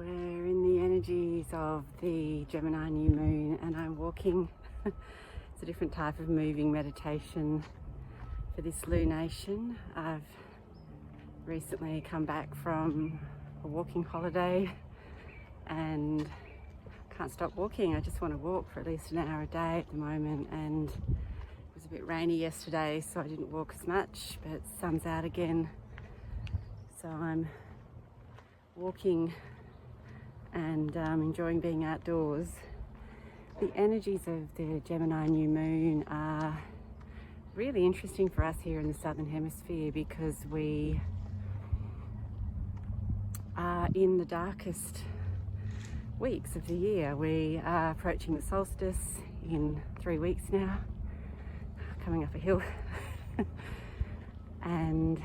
We're in the energies of the Gemini New Moon and I'm walking. It's a different type of moving meditation for this lunation. I've recently come back from a walking holiday and can't stop walking. I just want to walk for at least an hour a day at the moment, and it was a bit rainy yesterday so I didn't walk as much, but sun's out again, so I'm walking and enjoying being outdoors. The energies of the Gemini New Moon are really interesting for us here in the Southern Hemisphere because we are in the darkest weeks of the year. We are approaching the solstice in 3 weeks now, coming up a hill. And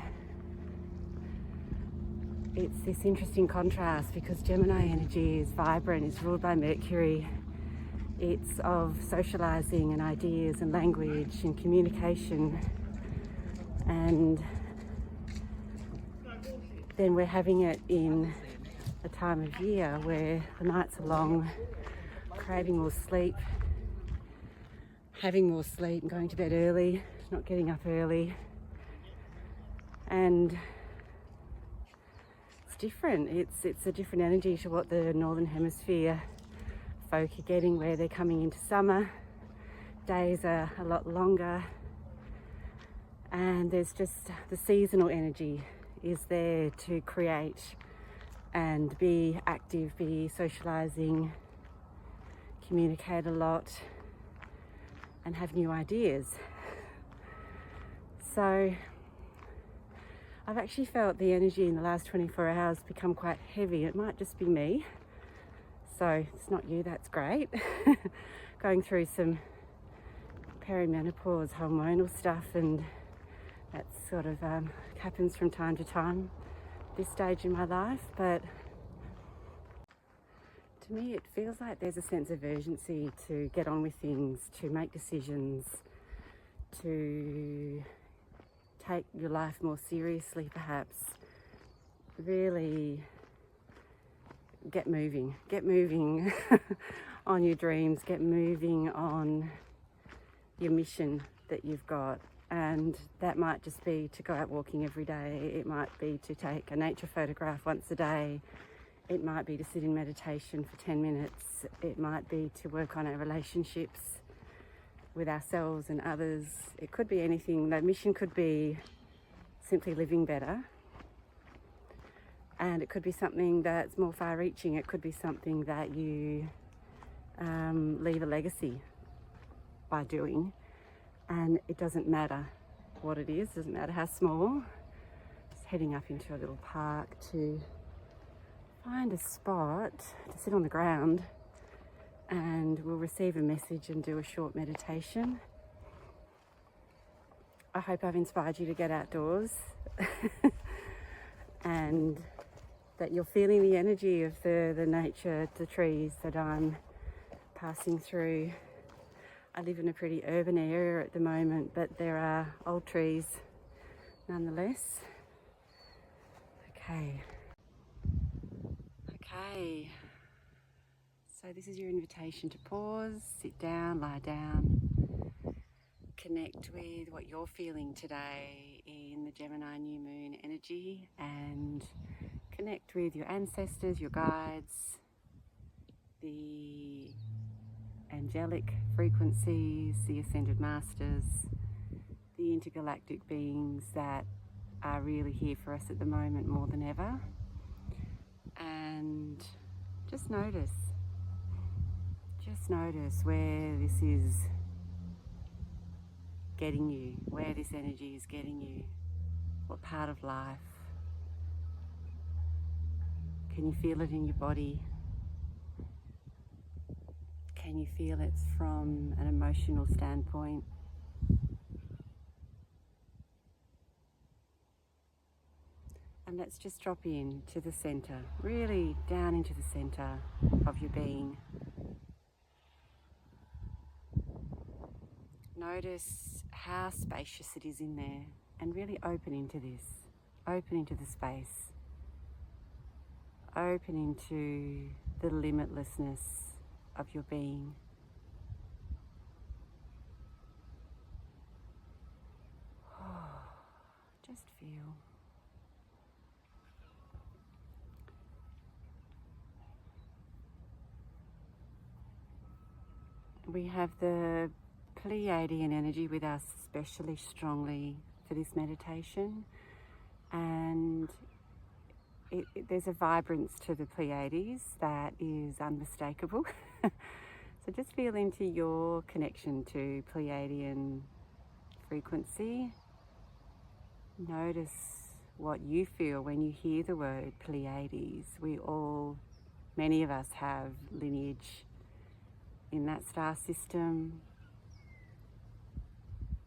it's this interesting contrast because Gemini energy is vibrant, it's ruled by Mercury. It's of socializing and ideas and language and communication. And then we're having it in a time of year where the nights are long, craving more sleep, having more sleep and going to bed early, not getting up early. And different. It's a different energy to what the Northern Hemisphere folk are getting, where they're coming into summer. Days are a lot longer, and there's just the seasonal energy is there to create and be active, be socializing, communicate a lot, and have new ideas. So I've actually felt the energy in the last 24 hours become quite heavy. It might just be me. So it's not you, that's great. Going through some perimenopause hormonal stuff, and that sort of happens from time to time this stage in my life. But to me it feels like there's a sense of urgency to get on with things, to make decisions, to take your life more seriously, perhaps. Really get moving on your dreams, get moving on your mission that you've got. And that might just be to go out walking every day, it might be to take a nature photograph once a day, it might be to sit in meditation for 10 minutes, it might be to work on our relationships with ourselves and others. It could be anything. The mission could be simply living better, and it could be something that's more far-reaching. It could be something that you leave a legacy by doing, and it doesn't matter what it is, doesn't matter how small. Just heading up into a little park to find a spot to sit on the ground, and we'll receive a message and do a short meditation. I hope I've inspired you to get outdoors and that you're feeling the energy of the nature, the trees that I'm passing through. I live in a pretty urban area at the moment, but there are old trees nonetheless. Okay. So this is your invitation to pause, sit down, lie down, connect with what you're feeling today in the Gemini New Moon energy, and connect with your ancestors, your guides, the angelic frequencies, the ascended masters, the intergalactic beings that are really here for us at the moment more than ever. And just notice where this is getting you, where this energy is getting you, what part of life. Can you feel it in your body? Can you feel it from an emotional standpoint? And let's just drop in to the center, really down into the center of your being. Notice how spacious it is in there, and really open into this, open into the space. open into the limitlessness of your being. Just feel. We have the Pleiadian energy with us especially strongly for this meditation, and there's a vibrance to the Pleiades that is unmistakable. So just feel into your connection to Pleiadian frequency. Notice what you feel when you hear the word Pleiades. Many of us have lineage in that star system.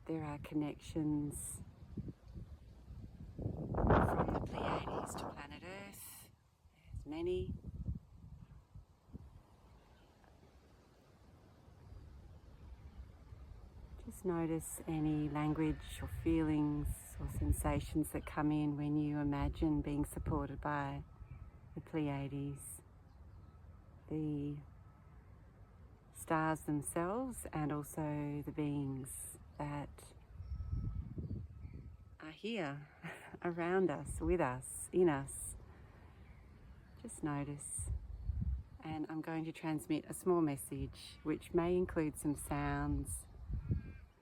There are connections from the Pleiades to planet Earth. There's many. Just notice any language or feelings or sensations that come in when you imagine being supported by the Pleiades, the stars themselves, and also the beings that are here around us, with us, in us. Just notice. And I'm going to transmit a small message which may include some sounds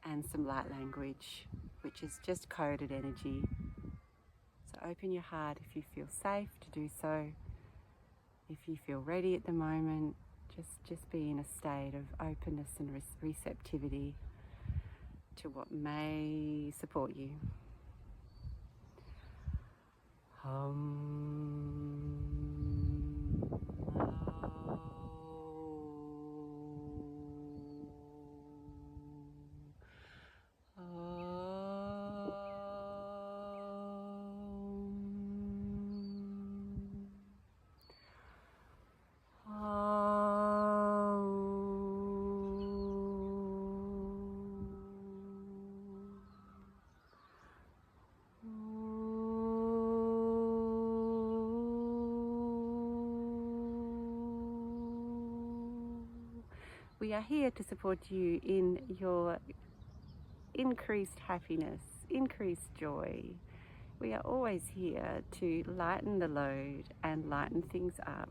and some light language, which is just coded energy. So open your heart if you feel safe to do so. If you feel ready at the moment, just be in a state of openness and receptivity to what may support you. We are here to support you in your increased happiness, increased joy. We are always here to lighten the load and lighten things up.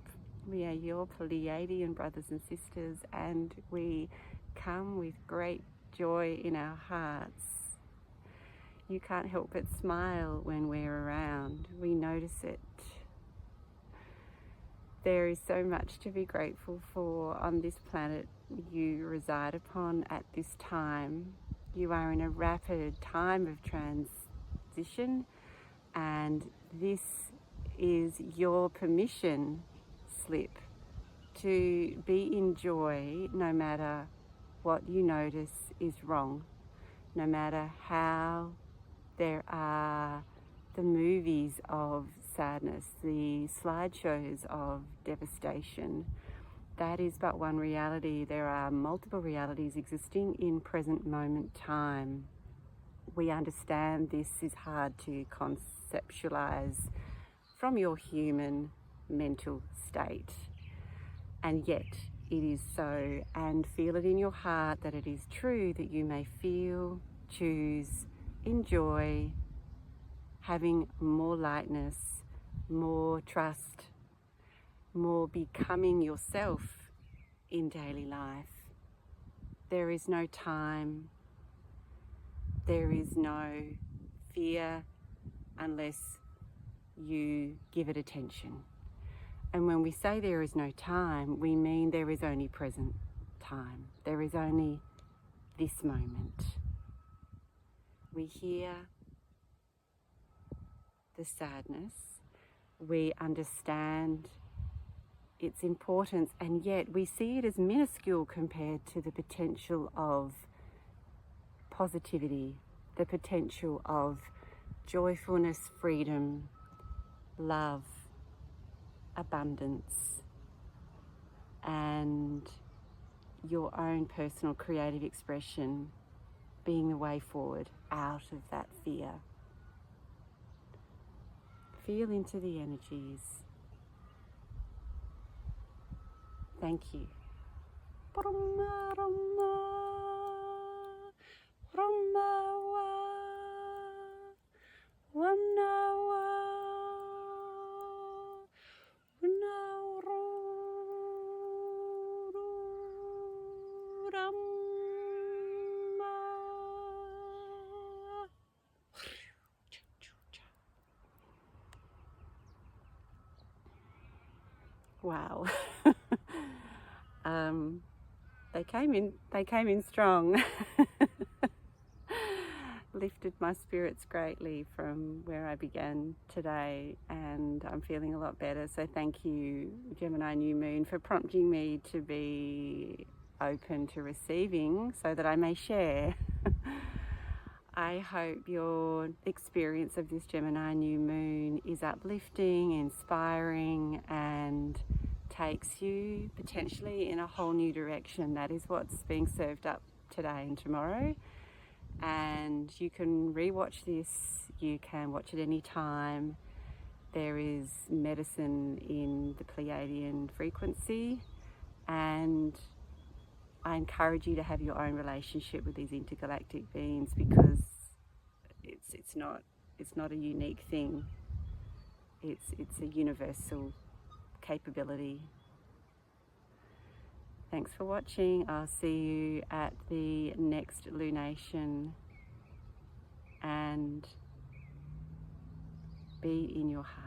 We are your Pleiadian brothers and sisters, and we come with great joy in our hearts. You can't help but smile when we're around. We notice it. There is so much to be grateful for on this planet you reside upon at this time. You are in a rapid time of transition, and this is your permission slip to be in joy no matter what you notice is wrong, no matter how there are the movies of sadness, the slideshows of devastation. That is but one reality. There are multiple realities existing in present moment time. We understand this is hard to conceptualize from your human mental state, and yet it is so, and feel it in your heart that it is true that you may feel, choose, enjoy having more lightness, more trust, more becoming yourself in daily life. There is no time, there is no fear unless you give it attention. And when we say there is no time, we mean there is only present time. There is only this moment. We hear the sadness, we understand its importance, and yet we see it as minuscule compared to the potential of positivity, the potential of joyfulness, freedom, love, abundance, and your own personal creative expression being the way forward out of that fear. Feel into the energies. Thank you. Wow. They came in strong. Lifted my spirits greatly from where I began today, and I'm feeling a lot better. So thank you, Gemini New Moon, for prompting me to be open to receiving so that I may share. I hope your experience of this Gemini New Moon is uplifting, inspiring, and takes you potentially in a whole new direction. That is what's being served up today and tomorrow. And you can rewatch this, you can watch it any time. There is medicine in the Pleiadian frequency, and I encourage you to have your own relationship with these intergalactic beings, because it's not a unique thing. It's a universal capability. Thanks for watching. I'll see you at the next lunation, and be in your heart.